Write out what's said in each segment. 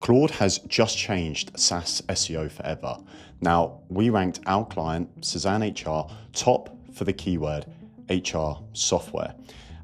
Claude has just changed SaaS SEO forever. Now, we ranked our client, Suzanne HR, top for the keyword HR software.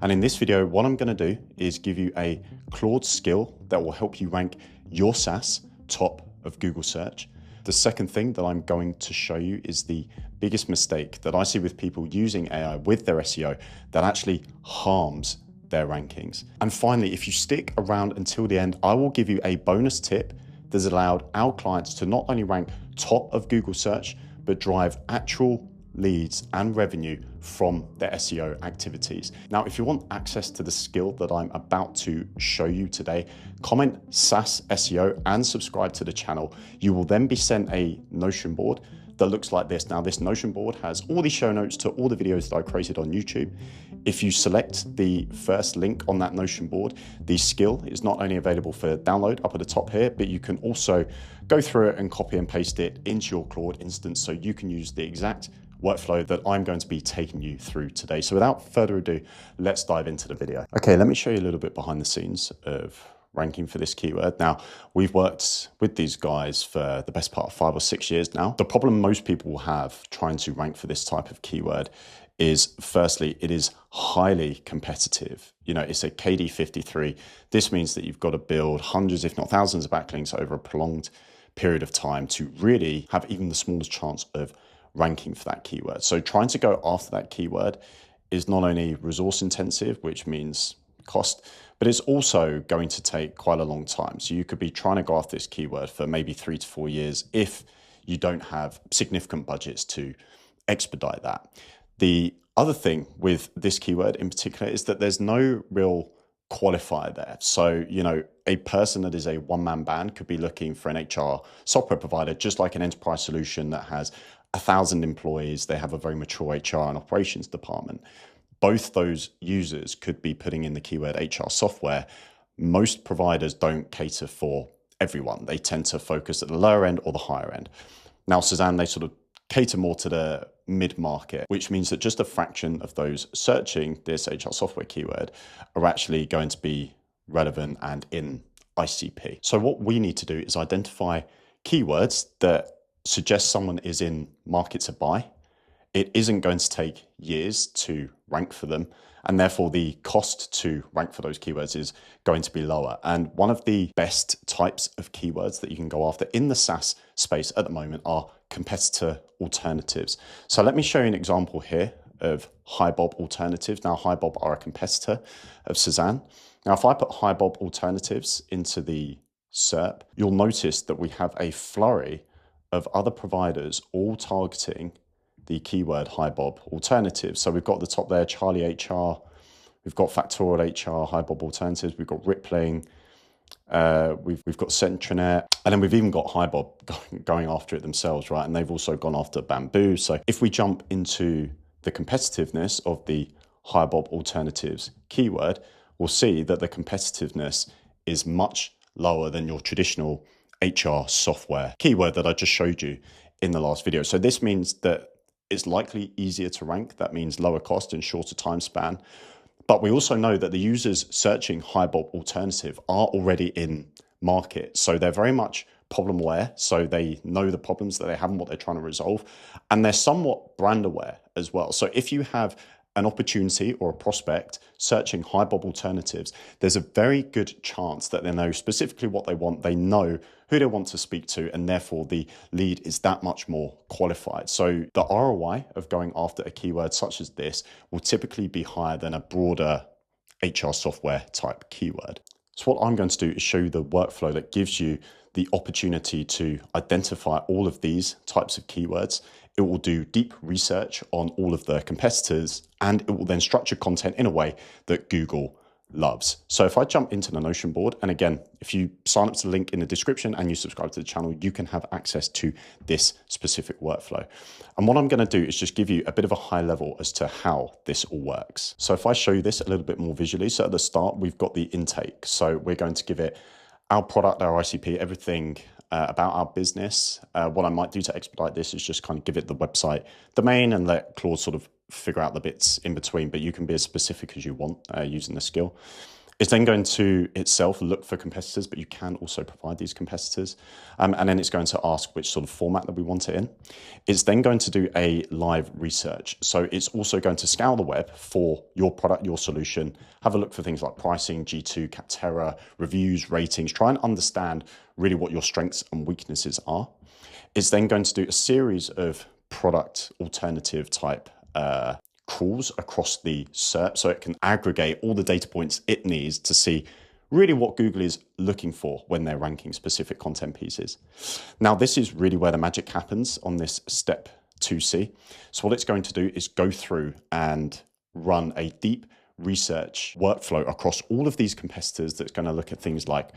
And in this video, what I'm going to do is give you a Claude skill that will help you rank your SaaS top of Google search. The second thing that I'm going to show you is the biggest mistake that I see with people using AI with their SEO that actually harms their rankings. And finally, if you stick around until the end, I will give you a bonus tip that's allowed our clients to not only rank top of Google search, but drive actual leads and revenue from their SEO activities. Now, if you want access to the skill that I'm about to show you today, comment SaaS SEO and subscribe to the channel. You will then be sent a Notion board that looks like this. Now, this Notion board has all the show notes to all the videos that I created on YouTube. If you select the first link on that Notion board, the skill is not only available for download up at the top here, but you can also go through it and copy and paste it into your Claude instance so you can use the exact workflow that I'm going to be taking you through today. So without further ado, let's dive into the video. Okay, let me show you a little bit behind the scenes of ranking for this keyword. Now, we've worked with these guys for the best part of 5 or 6 years now. The problem most people will have trying to rank for this type of keyword is, firstly, it is highly competitive. You know, it's a KD 53. This means that you've got to build hundreds, if not thousands of backlinks over a prolonged period of time to really have even the smallest chance of ranking for that keyword. So trying to go after that keyword is not only resource intensive, which means cost, but it's also going to take quite a long time. So you could be trying to go after this keyword for maybe 3 to 4 years if you don't have significant budgets to expedite that. The other thing with this keyword in particular is that there's no real qualifier there. So, you know, a person that is a one-man band could be looking for an HR software provider, just like an enterprise solution that has 1,000 employees. They have a very mature HR and operations department. Both those users could be putting in the keyword HR software. Most providers don't cater for everyone. They tend to focus at the lower end or the higher end. Now, Suzanne, they sort of cater more to the mid-market, which means that just a fraction of those searching this HR software keyword are actually going to be relevant and in ICP. So what we need to do is identify keywords that suggest someone is in market to buy. It isn't going to take years to rank for them, and therefore the cost to rank for those keywords is going to be lower. And one of the best types of keywords that you can go after in the SaaS space at the moment are competitor alternatives. So let me show you an example here of HiBob alternatives. Now, HiBob are a competitor of Suzanne. Now, if I put HiBob alternatives into the SERP, you'll notice that we have a flurry of other providers all targeting the keyword HiBob alternatives. So we've got the top there, Charlie HR, we've got Factorial HR, HiBob alternatives, we've got Rippling, we've got Centrinet, and then we've even got HiBob going after it themselves, right? And they've also gone after Bamboo. So if we jump into the competitiveness of the HiBob alternatives keyword, we'll see that the competitiveness is much lower than your traditional HR software keyword that I just showed you in the last video. So this means that it's likely easier to rank. That means lower cost and shorter time span. But we also know that the users searching HiBob alternative are already in market. So they're very much problem aware. So they know the problems that they have and what they're trying to resolve. And they're somewhat brand aware as well. So if you have an opportunity or a prospect searching HiBob alternatives, there's a very good chance that they know specifically what they want. They know who they want to speak to, and therefore the lead is that much more qualified. So the ROI of going after a keyword such as this will typically be higher than a broader HR software type keyword. So what I'm going to do is show you the workflow that gives you the opportunity to identify all of these types of keywords. It will do deep research on all of the competitors, and it will then structure content in a way that Google loves. So if I jump into the Notion board, and again, if you sign up to the link in the description and you subscribe to the channel, you can have access to this specific workflow. And what I'm going to do is just give you a bit of a high level as to how this all works. So if I show you this a little bit more visually, so at the start, we've got the intake. So we're going to give it our product, our ICP, everything about our business. What I might do to expedite this is just kind of give it the website domain and let Claude sort of figure out the bits in between, but you can be as specific as you want using the skill. It's then going to itself look for competitors, but you can also provide these competitors. And then it's going to ask which sort of format that we want it in. It's then going to do a live research. So it's also going to scour the web for your product, your solution, have a look for things like pricing, G2, Capterra, reviews, ratings, try and understand really what your strengths and weaknesses are. It's then going to do a series of product alternative type crawls across the SERP so it can aggregate all the data points it needs to see really what Google is looking for when they're ranking specific content pieces. Now, this is really where the magic happens on this step 2C. So what it's going to do is go through and run a deep research workflow across all of these competitors that's going to look at things like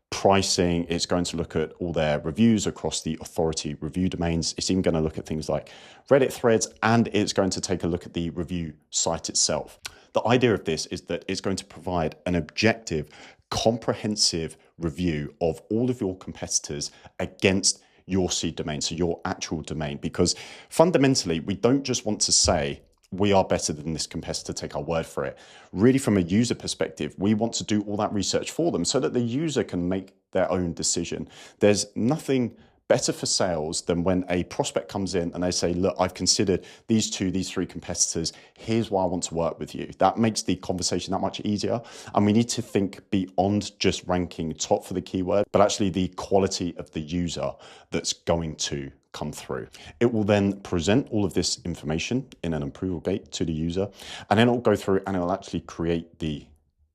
pricing. It's going to look at all their reviews across the authority review domains. It's even going to look at things like Reddit threads, and it's going to take a look at the review site itself. The idea of this is that it's going to provide an objective, comprehensive review of all of your competitors against your seed domain, so your actual domain, because fundamentally, we don't just want to say, we are better than this competitor, take our word for it. Really, from a user perspective, we want to do all that research for them so that the user can make their own decision. There's nothing better for sales than when a prospect comes in and they say, look, I've considered these three competitors. Here's why I want to work with you. That makes the conversation that much easier. And we need to think beyond just ranking top for the keyword, but actually the quality of the user that's going to come through. It will then present all of this information in an approval gate to the user, and then it'll go through and it'll actually create the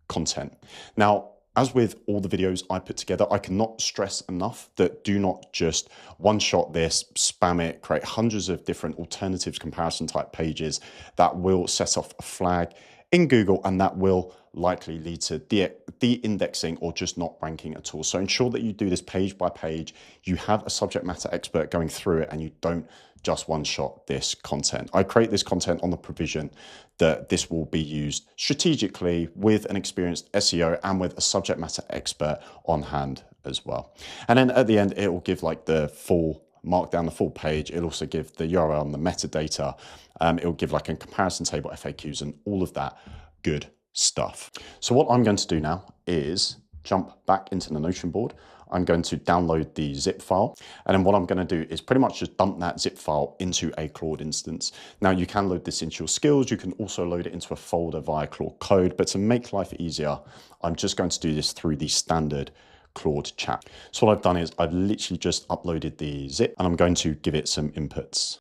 content. Now, as with all the videos I put together, I cannot stress enough that do not just one-shot this, spam it, create hundreds of different alternatives comparison type pages that will set off a flag in Google, and that will likely lead to de-indexing or just not ranking at all. So ensure that you do this page by page, you have a subject matter expert going through it, and you don't just one-shot this content. I create this content on the provision that this will be used strategically with an experienced SEO and with a subject matter expert on hand as well. And then at the end, it will give like the full mark down the full page. It'll also give the URL and the metadata. It'll give like a comparison table, FAQs, and all of that good stuff. So what I'm going to do now is jump back into the Notion board. I'm going to download the zip file. And then what I'm going to do is pretty much just dump that zip file into a Claude instance. Now you can load this into your skills. You can also load it into a folder via Claude Code, but to make life easier, I'm just going to do this through the standard Claude chat. So what I've done is I've literally just uploaded the zip, and I'm going to give it some inputs.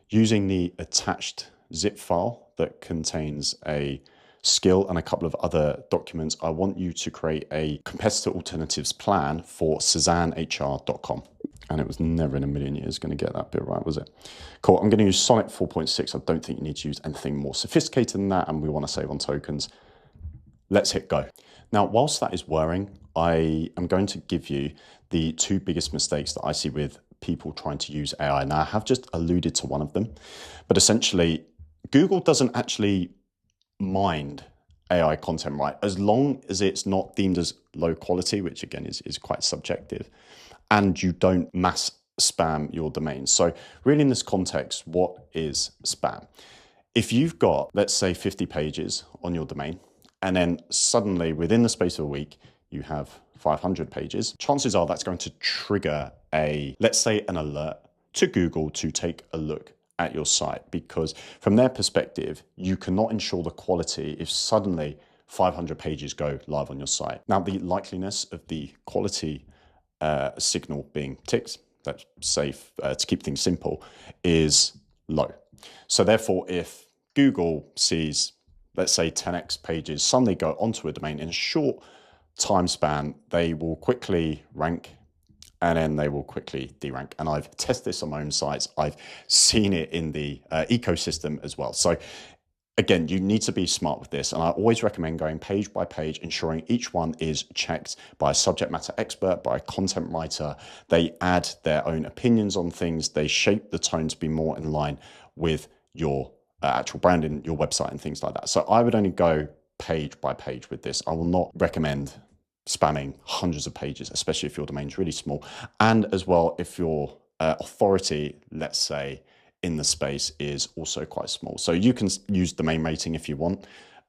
Using the attached zip file that contains a skill and a couple of other documents, I want you to create a competitor alternatives plan for SuzanneHR.com. And it was never in a million years going to get that bit right, was it? Cool. I'm going to use Sonnet 4.6. I don't think you need to use anything more sophisticated than that, and we want to save on tokens. Let's hit go. Now, whilst that is whirring, I am going to give you the two biggest mistakes that I see with people trying to use AI. Now, I have just alluded to one of them, but essentially, Google doesn't actually mind AI content, right? As long as it's not deemed as low quality, which again is quite subjective, and you don't mass spam your domain. So really in this context, what is spam? If you've got, let's say 50 pages on your domain, and then suddenly within the space of a week, you have 500 pages, chances are that's going to trigger let's say an alert to Google to take a look at your site, because from their perspective, you cannot ensure the quality if suddenly 500 pages go live on your site. Now, the likeliness of the quality signal being ticked, that's safe to keep things simple, is low. So therefore, if Google sees, let's say 10x pages suddenly go onto a domain in a short time span, they will quickly rank, and then they will quickly derank. And I've tested this on my own sites. I've seen it in the ecosystem as well. So again, you need to be smart with this. And I always recommend going page by page, ensuring each one is checked by a subject matter expert, by a content writer. They add their own opinions on things. They shape the tone to be more in line with your actual branding, your website, and things like that. So I would only go page by page with this. I will not recommend spamming hundreds of pages, especially if your domain's really small. And as well, if your authority, let's say, in the space is also quite small. So you can use domain rating if you want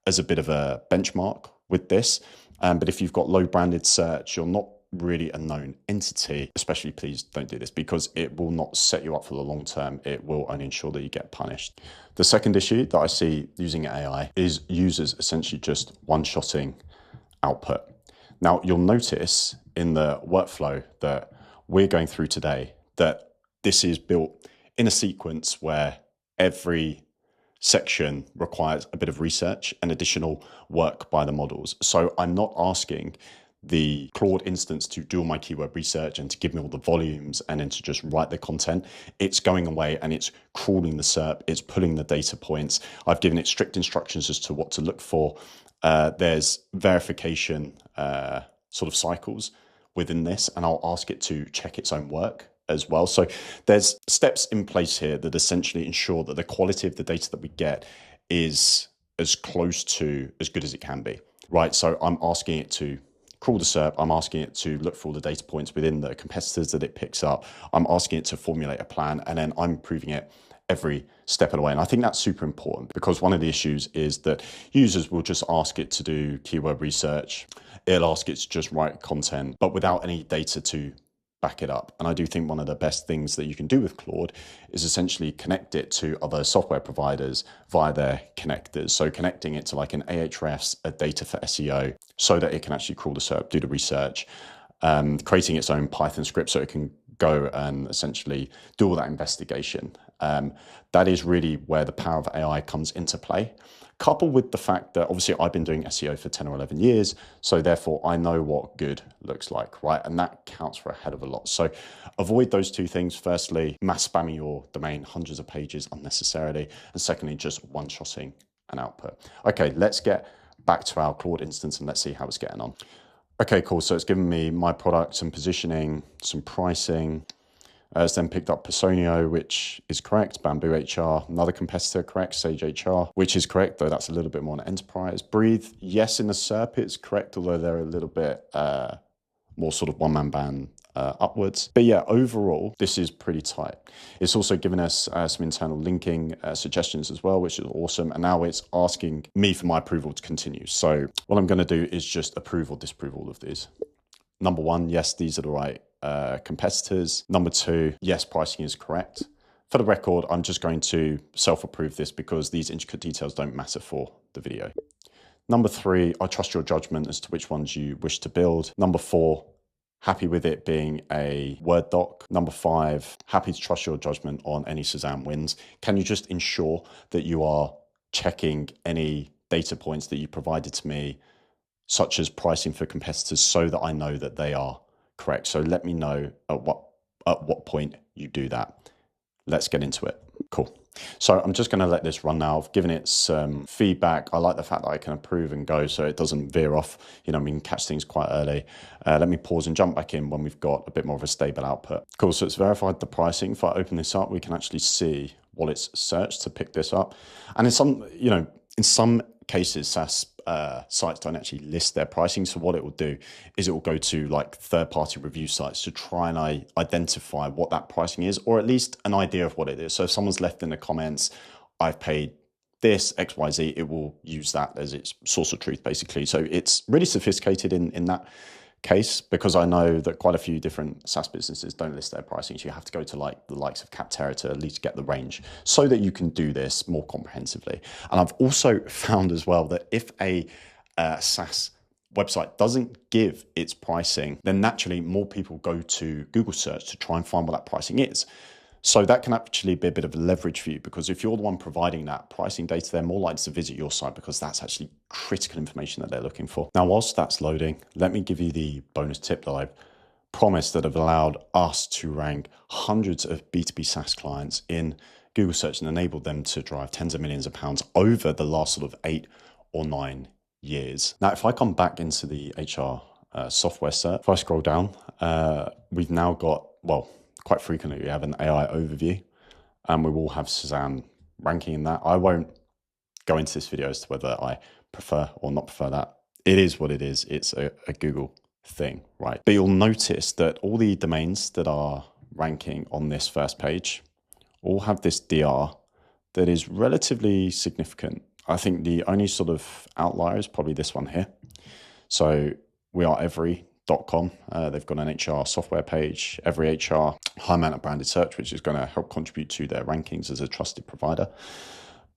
as a bit of a benchmark with this. But if you've got low branded search, you're not really a known entity. Especially, please don't do this because it will not set you up for the long term. It will only ensure that you get punished. The second issue that I see using AI is users essentially just one-shotting output. Now, you'll notice in the workflow that we're going through today that this is built in a sequence where every section requires a bit of research and additional work by the models. So I'm not asking the Claude instance to do all my keyword research and to give me all the volumes and then to just write the content. It's going away and it's crawling the SERP, it's pulling the data points. I've given it strict instructions as to what to look for. There's verification sort of cycles within this, and I'll ask it to check its own work as well. So there's steps in place here that essentially ensure that the quality of the data that we get is as close to as good as it can be, right? So I'm asking it to crawl the SERP, I'm asking it to look for all the data points within the competitors that it picks up, I'm asking it to formulate a plan, and then I'm improving it every step of the way. And I think that's super important because one of the issues is that users will just ask it to do keyword research, it'll ask it to just write content, but without any data to back it up. And I do think one of the best things that you can do with Claude is essentially connect it to other software providers via their connectors. So connecting it to like an Ahrefs, a data for SEO, so that it can actually crawl the SERP, do the research, creating its own Python script so it can go and essentially do all that investigation. That is really where the power of AI comes into play. Coupled with the fact that obviously I've been doing SEO for 10 or 11 years, so therefore I know what good looks like, right? And that counts for a hell of a lot. So avoid those two things. Firstly, mass spamming your domain hundreds of pages unnecessarily. And secondly, just one-shotting an output. Okay, let's get back to our Claude instance and let's see how it's getting on. Okay, cool. So it's given me my product, some positioning, some pricing. It's then picked up Personio, which is correct. Bamboo HR, another competitor, correct. Sage HR, which is correct, though that's a little bit more on enterprise. Breathe, yes, in the SERP, it's correct, although they're a little bit more sort of one-man band upwards. But yeah, overall, this is pretty tight. It's also given us some internal linking suggestions as well, which is awesome. And now it's asking me for my approval to continue. So what I'm going to do is just approve or disapprove all of these. Number one, yes, these are the right competitors. Number two, yes, pricing is correct. For the record, I'm just going to self-approve this because these intricate details don't matter for the video. Number three, I trust your judgment as to which ones you wish to build. Number four, happy with it being a Word doc. Number five, happy to trust your judgment on any Shazam wins. Can you just ensure that you are checking any data points that you provided to me, such as pricing for competitors, so that I know that they are correct? So let me know at what point you do that. Let's get into it. Cool. So I'm just going to let this run now. I've given it some feedback. I like the fact that I can approve and go so it doesn't veer off. You know, we can catch things quite early. Let me pause and jump back in when we've got a bit more of a stable output. Cool. So it's verified the pricing. If I open this up, we can actually see what it's searched to pick this up. And in some cases, SaaS sites don't actually list their pricing. So what it will do is it will go to like third-party review sites to try and identify what that pricing is, or at least an idea of what it is. So if someone's left in the comments, I've paid this XYZ, it will use that as its source of truth, basically. So it's really sophisticated in that case, because I know that quite a few different SaaS businesses don't list their pricing. So you have to go to like the likes of Capterra to at least get the range so that you can do this more comprehensively. And I've also found as well that if a SaaS website doesn't give its pricing, then naturally more people go to Google search to try and find what that pricing is. So that can actually be a bit of a leverage for you, because if you're the one providing that pricing data, they're more likely to visit your site because that's actually critical information that they're looking for. Now, whilst that's loading, let me give you the bonus tip that I've promised that have allowed us to rank hundreds of B2B SaaS clients in Google search and enabled them to drive tens of millions of pounds over the last sort of 8 or 9 years. Now, if I come back into the HR software SERP, if I scroll down, we've now got, well, quite frequently we have an AI overview, and we will have Shazam ranking in that. I won't go into this video as to whether I prefer or not prefer that. It is what it is. It's a Google thing, right? But you'll notice that all the domains that are ranking on this first page all have this DR that is relatively significant. I think the only sort of outlier is probably this one here. So we are every.com. They've got an HR software page, every HR, high amount of branded search, which is going to help contribute to their rankings as a trusted provider.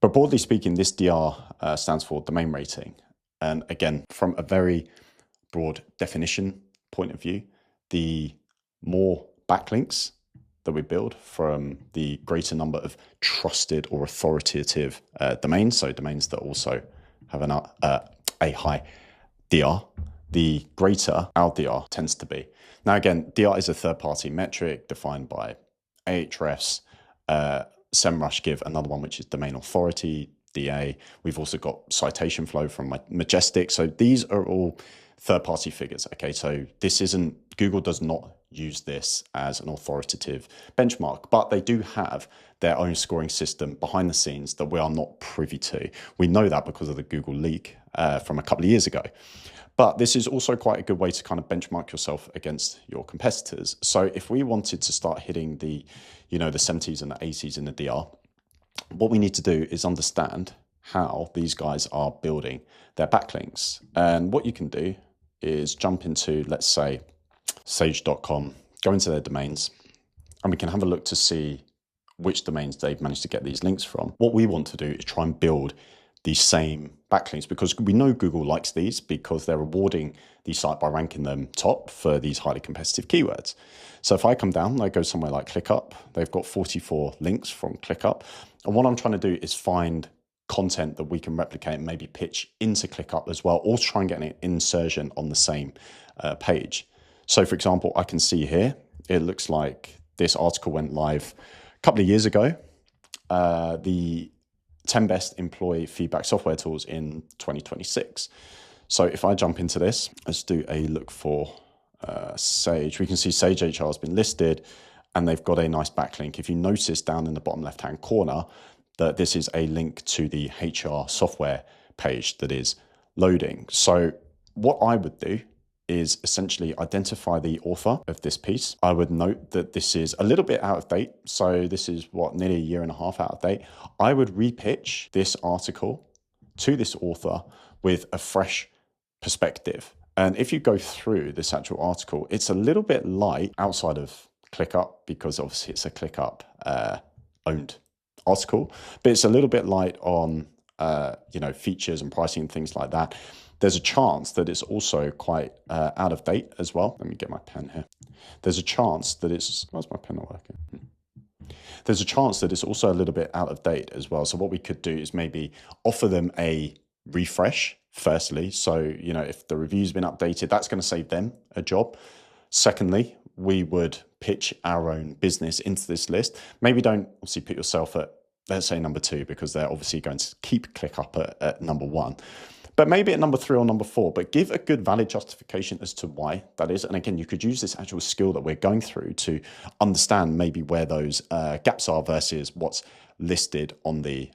But broadly speaking, this DR stands for domain rating. And again, from a very broad definition point of view, the more backlinks that we build from the greater number of trusted or authoritative domains, so domains that also have a high DR, the greater our DR tends to be. Now, again, DR is a third-party metric defined by Ahrefs, SEMrush give another one, which is domain authority, DA. We've also got citation flow from Majestic. So these are all third-party figures. Okay, so this isn't, Google does not use this as an authoritative benchmark, but they do have their own scoring system behind the scenes that we are not privy to. We know that because of the Google leak from a couple of years ago. But this is also quite a good way to kind of benchmark yourself against your competitors. So if we wanted to start hitting the, the 70s and the 80s in the DR, what we need to do is understand how these guys are building their backlinks. And what you can do is jump into, let's say, sage.com, go into their domains, and we can have a look to see which domains they've managed to get these links from. What we want to do is try and build these same backlinks, because we know Google likes these because they're rewarding the site by ranking them top for these highly competitive keywords. So if I come down, I go somewhere like ClickUp, they've got 44 links from ClickUp. And what I'm trying to do is find content that we can replicate and maybe pitch into ClickUp as well, or try and get an insertion on the same page. So for example, I can see here, it looks like this article went live a couple of years ago. The 10 best employee feedback software tools in 2026. So if I jump into this, let's do a look for Sage. We can see Sage HR has been listed and they've got a nice backlink. If you notice down in the bottom left-hand corner that this is a link to the HR software page that is loading. So what I would do is essentially identify the author of this piece. I would note that this is a little bit out of date. So this is nearly a year and a half out of date. I would repitch this article to this author with a fresh perspective. And if you go through this actual article, it's a little bit light outside of ClickUp, because obviously it's a ClickUp owned article, but it's a little bit light on features and pricing and things like that. There's a chance that it's also quite out of date as well. Let me get my pen here. There's a chance that it's, where's my pen not working? There's a chance that it's also a little bit out of date as well. So what we could do is maybe offer them a refresh, firstly. So, if the review's been updated, that's going to save them a job. Secondly, we would pitch our own business into this list. Maybe don't obviously put yourself at, let's say, number 2, because they're obviously going to keep ClickUp at number 1. But maybe at number 3 or number 4, but give a good valid justification as to why that is. And again, you could use this actual skill that we're going through to understand maybe where those gaps are versus what's listed on the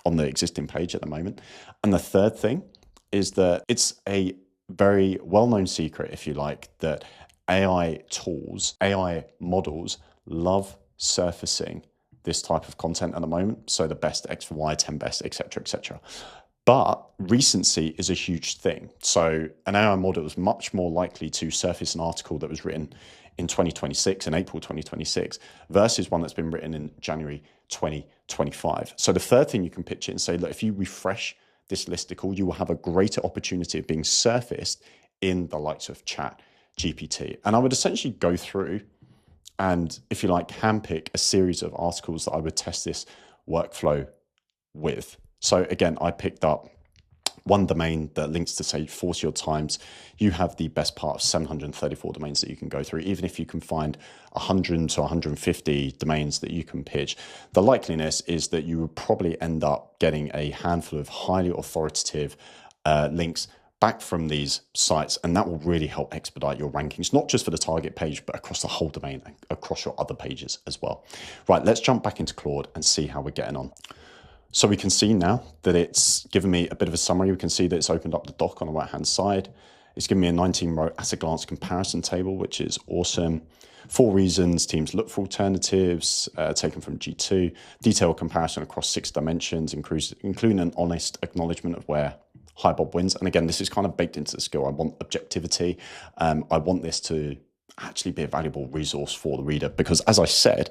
existing page at the moment. And the third thing is that it's a very well-known secret, if you like, that AI tools, AI models love surfacing this type of content at the moment. So the best X for Y, 10 best, etc., etc. But recency is a huge thing. So an AI model is much more likely to surface an article that was written in 2026, in April 2026, versus one that's been written in January 2025. So the third thing you can pitch it and say, look, if you refresh this listicle, you will have a greater opportunity of being surfaced in the likes of Chat GPT. And I would essentially go through and, if you like, handpick a series of articles that I would test this workflow with. So again, I picked up one domain that links to, say, 40 odd times. You have the best part of 734 domains that you can go through. Even if you can find 100 to 150 domains that you can pitch, the likeliness is that you would probably end up getting a handful of highly authoritative links back from these sites, and that will really help expedite your rankings, not just for the target page, but across the whole domain, across your other pages as well. Right, let's jump back into Claude and see how we're getting on. So we can see now that it's given me a bit of a summary. We can see that it's opened up the doc on the right-hand side. It's given me a 19-row at-a-glance comparison table, which is awesome. 4 reasons teams look for alternatives, taken from G2. Detailed comparison across 6 dimensions, including an honest acknowledgement of where high bob wins. And again, this is kind of baked into the skill. I want objectivity. I want this to actually be a valuable resource for the reader, because as I said,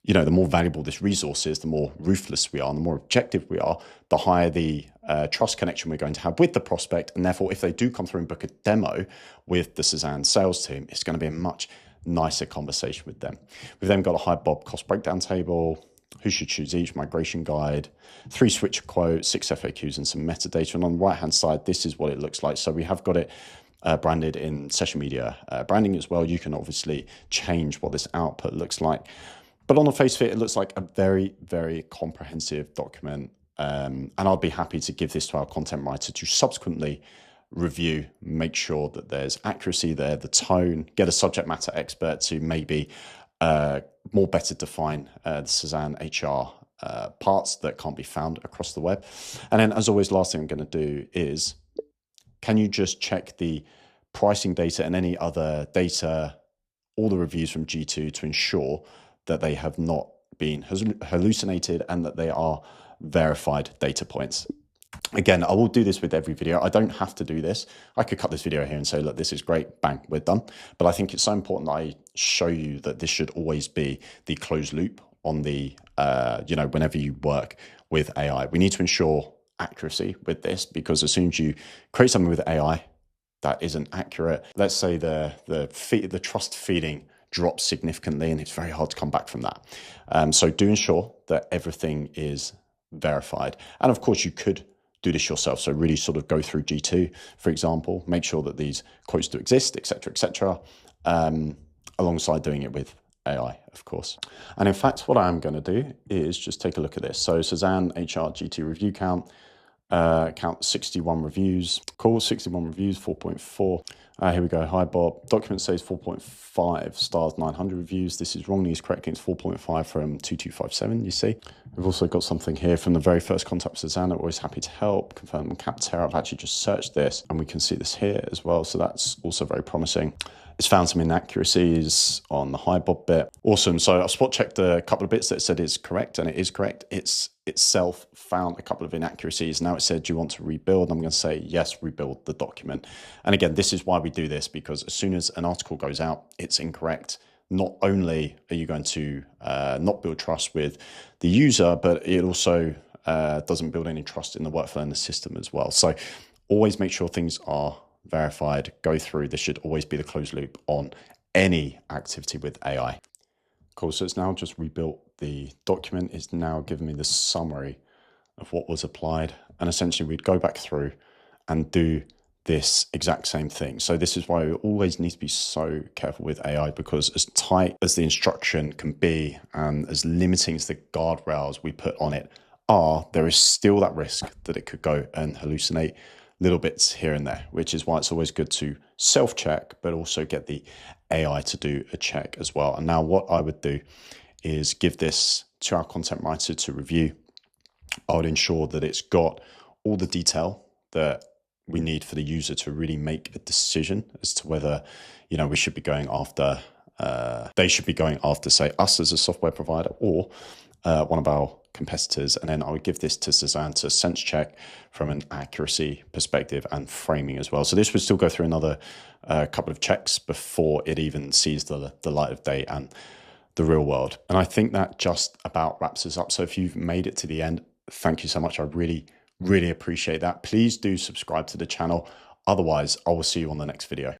the more valuable this resource is, the more ruthless we are, and the more objective we are, the higher the trust connection we're going to have with the prospect. And therefore, if they do come through and book a demo with the Suzanne sales team, it's going to be a much nicer conversation with them. We've then got a high bob cost breakdown table, who should choose each, migration guide, 3 switcher quotes, 6 FAQs, and some metadata. And on the right-hand side, this is what it looks like. So we have got it branded in social media branding as well. You can obviously change what this output looks like. But on the face of it, it looks like a very, very comprehensive document. And I'll be happy to give this to our content writer to subsequently review, make sure that there's accuracy there, the tone, get a subject matter expert to maybe more better define the Suzanne HR parts that can't be found across the web. And then, as always, last thing I'm going to do is, can you just check the pricing data and any other data, all the reviews from G2, to ensure that they have not been hallucinated and that they are verified data points. Again, I will do this with every video. I don't have to do this. I could cut this video here and say, look, this is great, bang, we're done. But I think it's so important that I show you that this should always be the closed loop on the, whenever you work with AI. We need to ensure accuracy with this, because as soon as you create something with AI that isn't accurate, let's say the trust feeding drops significantly, and it's very hard to come back from that. So do ensure that everything is verified. And of course, you could do this yourself. So really sort of go through G2, for example, make sure that these quotes do exist, etc., alongside doing it with AI, of course. And in fact, what I am going to do is just take a look at this. So Suzanne HR G2 review count 61 reviews. Cool, 61 reviews, 4.4. Here we go. Hi, Bob. Document says 4.5 stars, 900 reviews. This is wrong. News correcting. It's 4.5 from 2257, you see. We've also got something here from the very first contact with Suzanne. Always happy to help. Confirm Capterra. I've actually just searched this, and we can see this here as well. So that's also very promising. It's found some inaccuracies on the high bob bit. Awesome. So I've spot checked a couple of bits that said is correct, and it is correct. It's itself found a couple of inaccuracies. Now it said, do you want to rebuild? I'm going to say yes, rebuild the document. And again, this is why we do this, because as soon as an article goes out, it's incorrect. Not only are you going to not build trust with the user, but it also doesn't build any trust in the workflow and the system as well. So always make sure things are verified, go through. This should always be the closed loop on any activity with AI. Cool, so it's now just rebuilt the document. It's now given me the summary of what was applied. And essentially we'd go back through and do this exact same thing. So this is why we always need to be so careful with AI, because as tight as the instruction can be and as limiting as the guardrails we put on it are, there is still that risk that it could go and hallucinate little bits here and there, which is why it's always good to self-check, but also get the AI to do a check as well. And now what I would do is give this to our content writer to review. I would ensure that it's got all the detail that we need for the user to really make a decision as to whether, we should be going after, they should be going after, say, us as a software provider or one of our competitors. And then I would give this to Suzanne to sense check from an accuracy perspective and framing as well. So this would still go through another couple of checks before it even sees the light of day and the real world. And I think that just about wraps us up. So if you've made it to the end, thank you so much. I really, really appreciate that. Please do subscribe to the channel. Otherwise, I will see you on the next video.